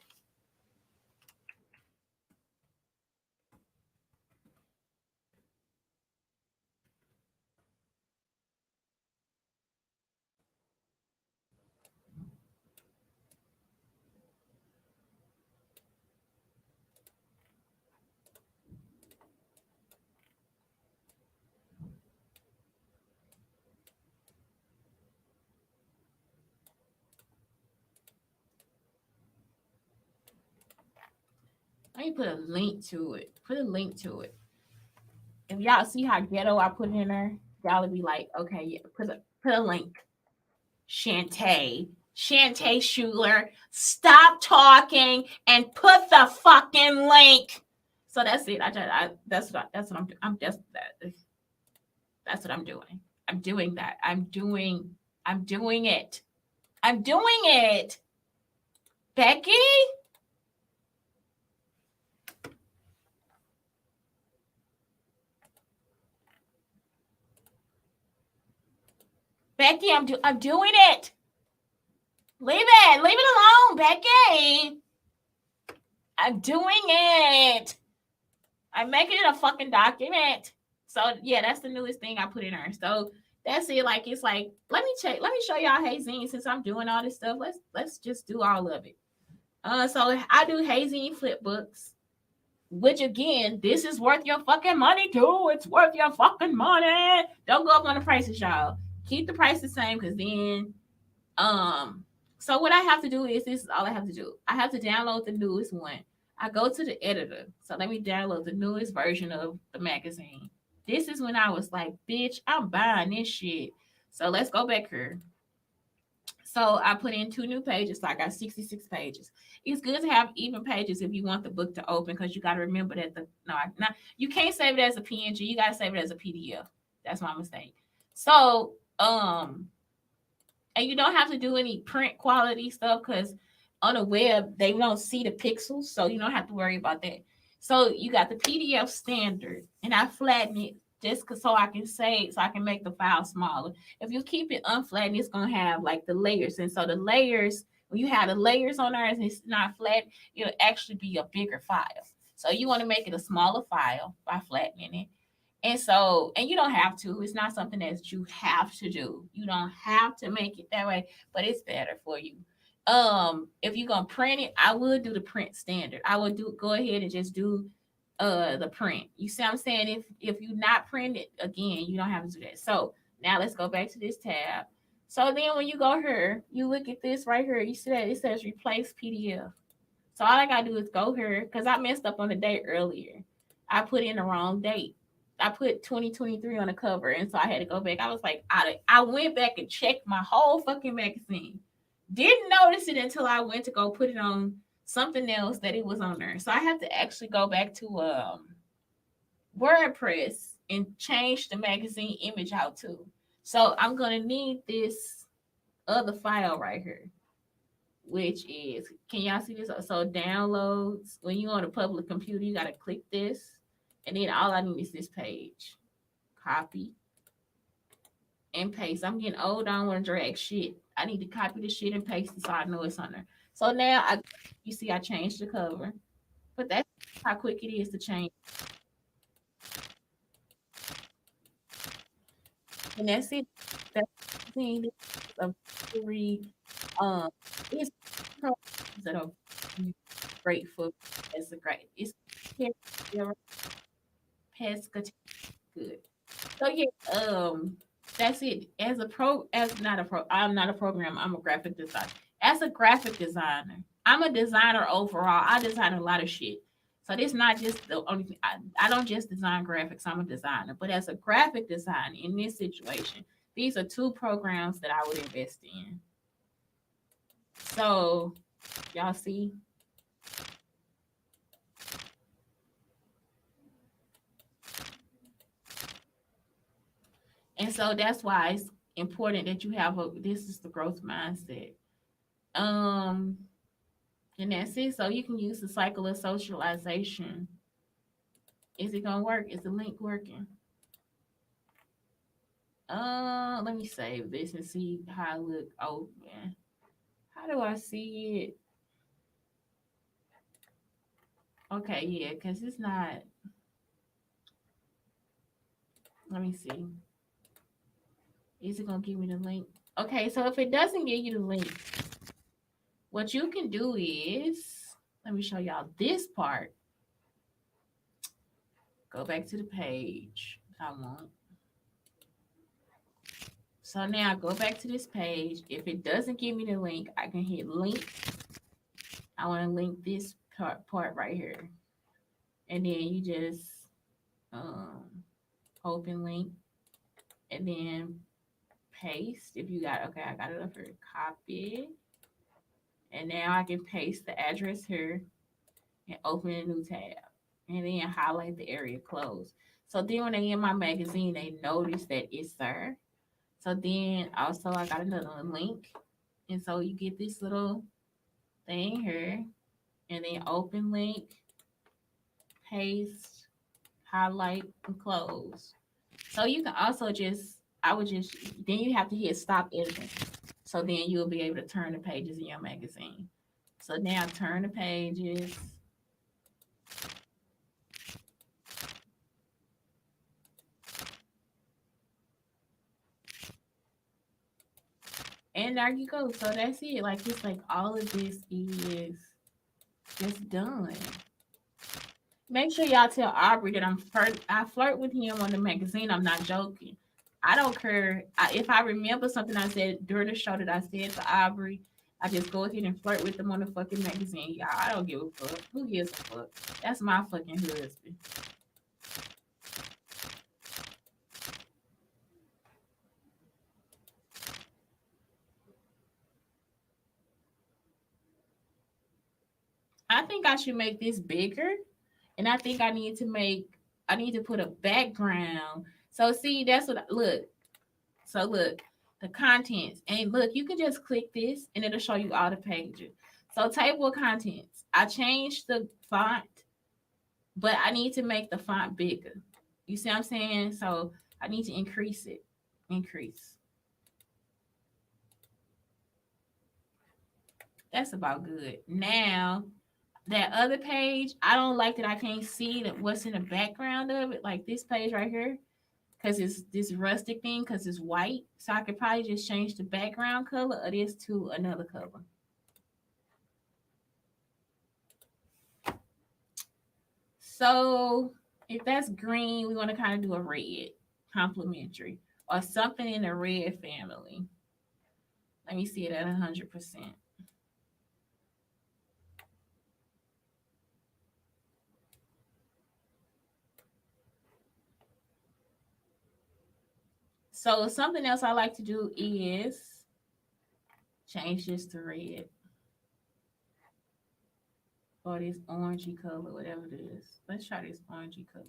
Let me put a link to it. Put a link to it. If y'all see how ghetto I put it in there, y'all would be like, okay, yeah, put a link. Shantae. Shantae Schuler, stop talking and put the fucking link. So that's it. That's what I'm just that's what I'm doing. I'm doing that. I'm doing it. I'm doing it. Becky? Becky, I'm doing it. Leave it. Leave it alone, Becky. I'm doing it. I'm making it a fucking document. So yeah, that's the newest thing I put in there. So that's it. Like it's like let me show y'all Hazine since I'm doing all this stuff. Let's just do all of it. So I do Hazine flip books, which again, this is worth your fucking money too. It's worth your fucking money. Don't go up on the prices, y'all. Keep the price the same because then um so what I have to do is this is all I have to do. I have to download the newest one. I go to the editor. So let me download the newest version of the magazine. This is when I was like, bitch, I'm buying this shit. So let's go back here. So I put in two new pages. So I got 66 pages. It's good to have even pages if you want the book to open because you got to remember that you can't save it as a PNG. You got to save it as a PDF. That's my mistake. So and you don't have to do any print quality stuff because on the web they don't see the pixels, so you don't have to worry about that. So you got the PDF standard, and I flatten it just so I can so I can make the file smaller. If you keep it unflattened, it's gonna have like the layers, and so the layers when you have the layers on there and it's not flat, it'll actually be a bigger file. So you want to make it a smaller file by flattening it. And so, and you don't have to. It's not something that you have to do. You don't have to make it that way, but it's better for you. If you're gonna print it, I would do the print standard. I would do go ahead and just do the print. You see what I'm saying? If you not print it again, you don't have to do that. So now let's go back to this tab. So then when you go here, you look at this right here, you see that it says replace PDF. So all I gotta do is go here because I messed up on the date earlier. I put in the wrong date. I put 2023 on the cover, and so I had to go back. I was like, I went back and checked my whole fucking magazine. Didn't notice it until I went to go put it on something else that it was on there. So I have to actually go back to WordPress and change the magazine image out too. So I'm gonna need this other file right here, which is, can y'all see this? So downloads. When you on a public computer, you gotta click this, and then all I need is this page. Copy and paste. I'm getting old. I don't want to drag shit. I need to copy the shit and paste it so I know it's on there. So now you see, I changed the cover, but that's how quick it is to change, and that's it. That's the thing. A very um, it's programs that are great for as a great. It's pesca good. So yeah, that's it. As not a pro, I'm not a programmer. I'm a graphic designer. As a graphic designer, I'm a designer overall. I design a lot of shit. So this not just the only thing. I don't just design graphics. I'm a designer. But as a graphic designer in this situation, these are two programs that I would invest in. So y'all see, and so that's why it's important that you have a. This is the growth mindset. Um, And that's it. So you can use the cycle of socialization. Is it gonna work? Is the link working? Let me save this and see how it look open. How do I see it? Okay, yeah, because it's not. Let me see. Is it gonna give me the link? Okay, so if it doesn't give you the link, what you can do is, let me show y'all this part. Go back to the page. I won't. So now go back to this page. If it doesn't give me the link, I can hit link. I want to link this part right here. And then you just um, open link and then paste. If you got, okay, I got it up here. Copy. And now I can paste the address here and open a new tab. And then highlight the area closed. So then when they in my magazine, they notice that it's there. So then also I got another link. And so you get this little thing here. And then open link, paste, highlight, and close. So you can also just, I would just, then you have to hit stop editing. So then you'll be able to turn the pages in your magazine. So now turn the pages. And there you go. So that's it. Like, it's like all of this is just done. Make sure y'all tell Aubrey that I flirt with him on the magazine. I'm not joking. I don't care if I remember something I said during the show that I said to Aubrey. I just go ahead and flirt with them on the fucking magazine, y'all. I don't give a fuck. Who gives a fuck? That's my fucking husband. I think I should make this bigger, and I think I need to put a background. So see, that's what look. So look, the contents. And look, you can just click this and it'll show you all the pages. So table of contents. I changed the font, but I need to make the font bigger. You see what I'm saying? So I need to increase it. Increase. That's about good. Now, that other page, I don't like that I can't see that what's in the background of it, like this page right here, because it's this rustic thing, because it's white. So I could probably just change the background color of this to another color. So if that's green, we want to kind of do a red complementary or something in the red family. Let me see it at 100%. So something else I like to do is Change this to red or this orangey color, whatever it is. Let's try this orangey color.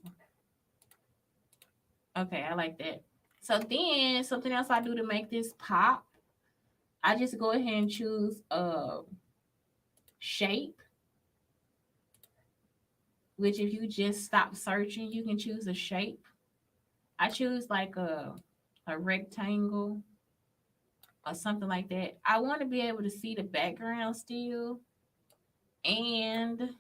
Okay, I like that. So then something else I do to make this pop, I just go ahead and choose a shape, which if you just stop searching, you can choose a shape. I choose like a rectangle or something like that. I want to be able to see the background still, and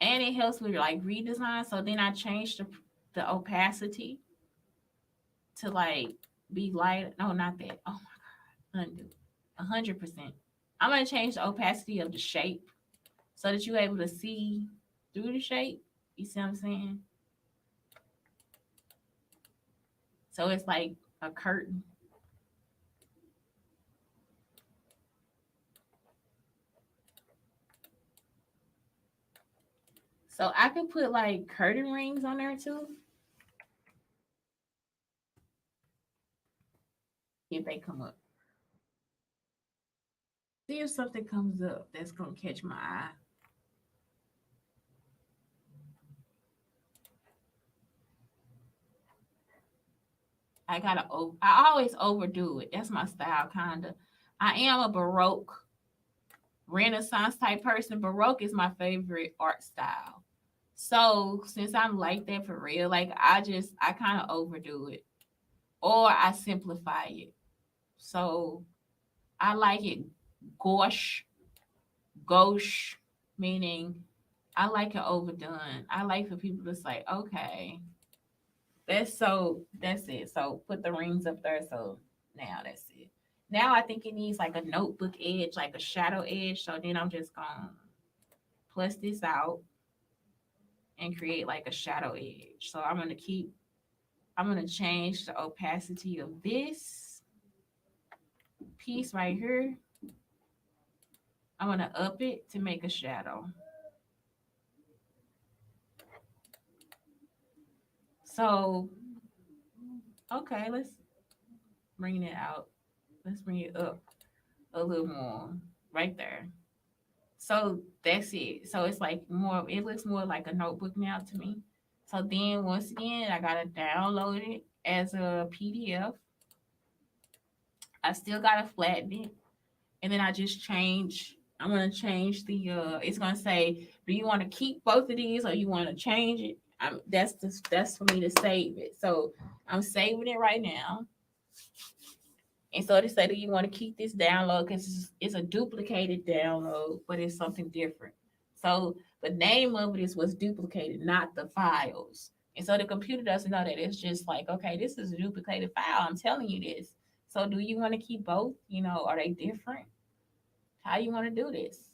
it helps with like redesign. So then I changed the opacity to like be light. No, not that. Oh my god, undo 100%. I'm gonna change the opacity of the shape so that you're able to see through the shape. You see what I'm saying? So it's like a curtain. So I could put like curtain rings on there too if they come up. See if something comes up that's gonna catch my eye. I always overdo it. That's my style, kinda. I am a Baroque Renaissance type person. Baroque is my favorite art style. So since I'm like that for real, like I kind of overdo it or I simplify it. So I like it gauche, gauche, meaning I like it overdone. I like for people to say, okay, that's it. So put the rings up there. So now that's it. Now I think it needs like a notebook edge, like a shadow edge. So then I'm just gonna plus this out and create like a shadow edge. So I'm gonna change the opacity of this piece right here. I'm gonna up it to make a shadow. So okay, let's bring it out. Let's bring it up a little more right there. So that's it. So it's like more, it looks more like a notebook now to me. So then once again, I gotta download it as a PDF. I still gotta flatten it. And then I'm gonna change it's gonna say, do you want to keep both of these or you want to change it? That's for me to save it. So I'm saving it right now. And so they say, do you want to keep this download? Because it's a duplicated download, but it's something different. So the name of it is what's duplicated, not the files. And so the computer doesn't know that. It's just like, okay, this is a duplicated file. I'm telling you this. So do you want to keep both? Are they different? How you want to do this?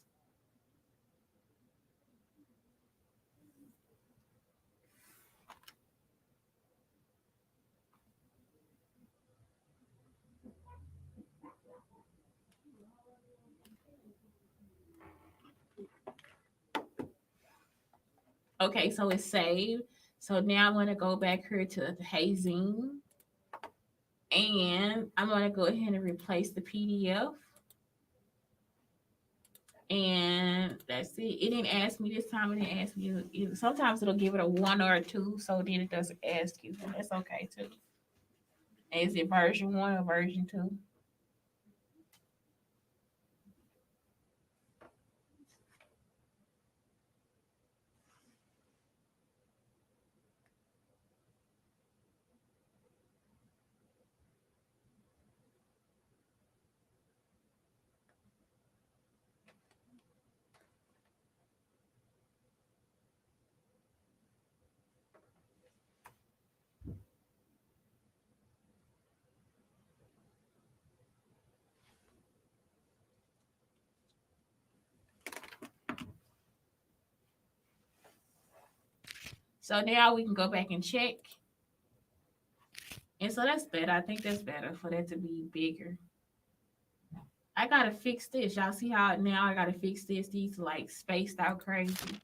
Okay, so it's saved. So now I'm going to go back here to the hazing. And I'm going to go ahead and replace the PDF. And that's it. It didn't ask me this time. It didn't ask me. Sometimes it'll give it a 1 or a 2, so then it doesn't ask you. And that's okay too. Is it version 1 or version 2? So now we can go back and check. And so that's better. I think that's better for that to be bigger. I gotta fix this. Y'all see how now I gotta fix this? These like spaced out crazy.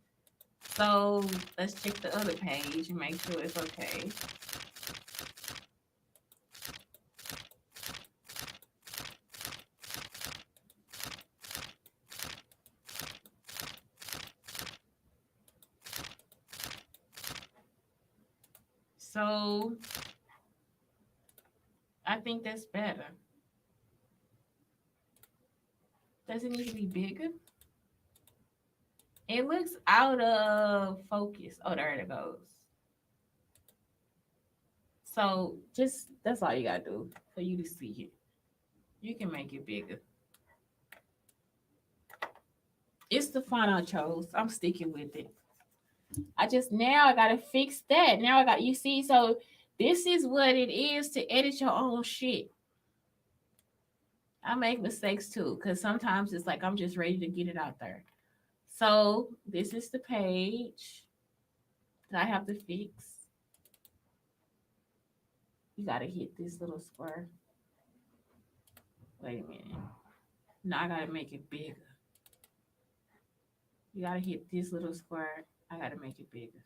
So let's check the other page and make sure it's okay. So I think that's better. Does it need to be bigger? It looks out of focus. Oh, there it goes. So just that's all you gotta do for you to see it. You can make it bigger. It's the font I chose. I'm sticking with it. I just now I gotta fix that. Now I got you see. So this is what it is to edit your own shit. I make mistakes too, because sometimes it's like I'm just ready to get it out there. So this is the page that I have to fix. You gotta hit this little square. Wait a minute. Now I gotta make it bigger. You gotta hit this little square. I gotta make it bigger.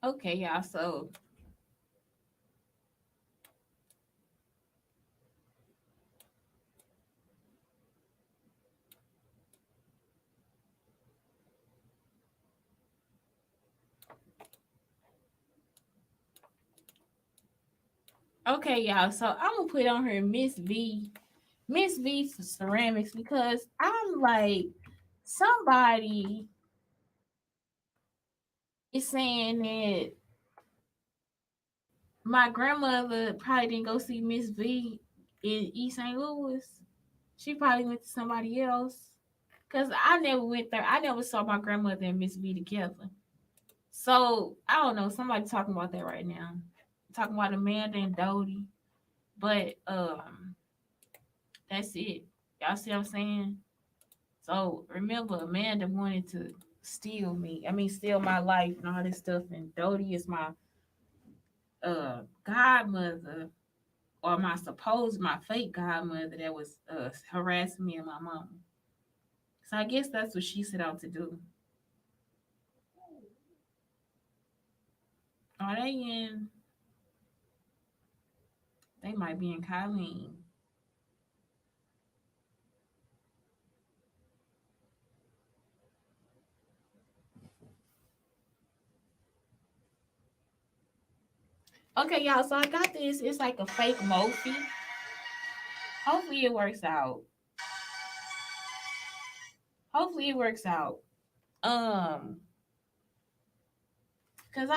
Okay, y'all. So okay, y'all. So I'm gonna put on here Miss V for ceramics because I'm like somebody is saying that my grandmother probably didn't go see Miss V in East St. Louis. She probably went to somebody else. Cause I never went there. I never saw my grandmother and Miss V together. So I don't know. Somebody talking about that right now. Talking about Amanda and Dodie. But that's it. Y'all see what I'm saying? So remember, Amanda wanted to steal me. I mean, steal my life and all this stuff. And Dodie is my godmother, or my fake godmother that was harassing me and my mom. So I guess that's what she set out to do. Are they in? They might be in Colleen. Okay, y'all. So I got this. It's like a fake Mophie. Hopefully it works out. Hopefully it works out. Um, cause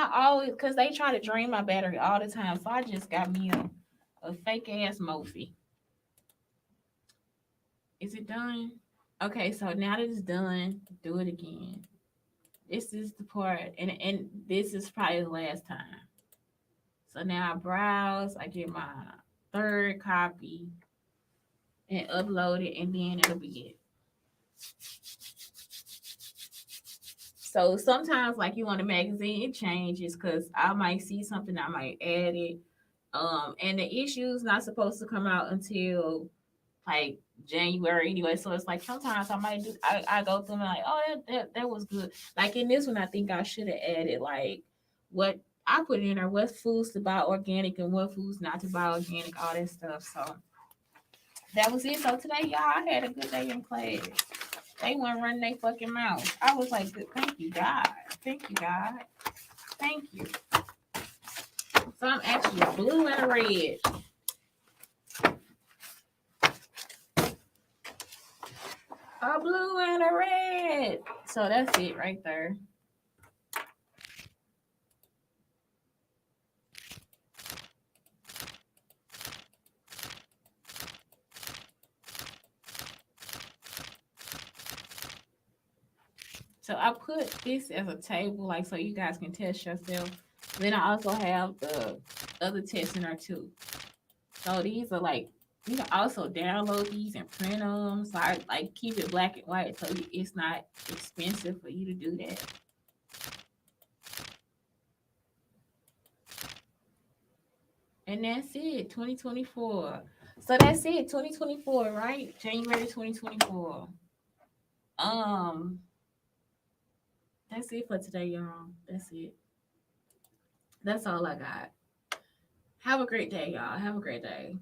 they try to drain my battery all the time. So I just got me a fake ass Mophie. Is it done? Okay, so now that it's done, do it again. This is the part, and this is probably the last time. So now I browse, I get my third copy and upload it, and then it'll be it. So sometimes, like you on the magazine, it changes because I might see something, I might add it. And the issue's not supposed to come out until like January anyway. So it's like sometimes I might do I go through and like, oh that was good. Like in this one I think I should have added like what I put in there, what foods to buy organic and what foods not to buy organic, all that stuff. So that was it. So today, y'all, I had a good day in class. They weren't running their fucking mouth. I was like, good, thank you, God. Thank you, God. Thank you. So I'm actually a blue and a red. A blue and a red. So that's it right there. So I put this as a table, like so you guys can test yourself. Then I also have the other tests in there too. So these are like you can also download these and print them. So I like keep it black and white so it's not expensive for you to do that. And that's it, 2024. So that's it, 2024, right? January 2024. Um, that's it for today, y'all. That's it. That's all I got. Have a great day, y'all. Have a great day.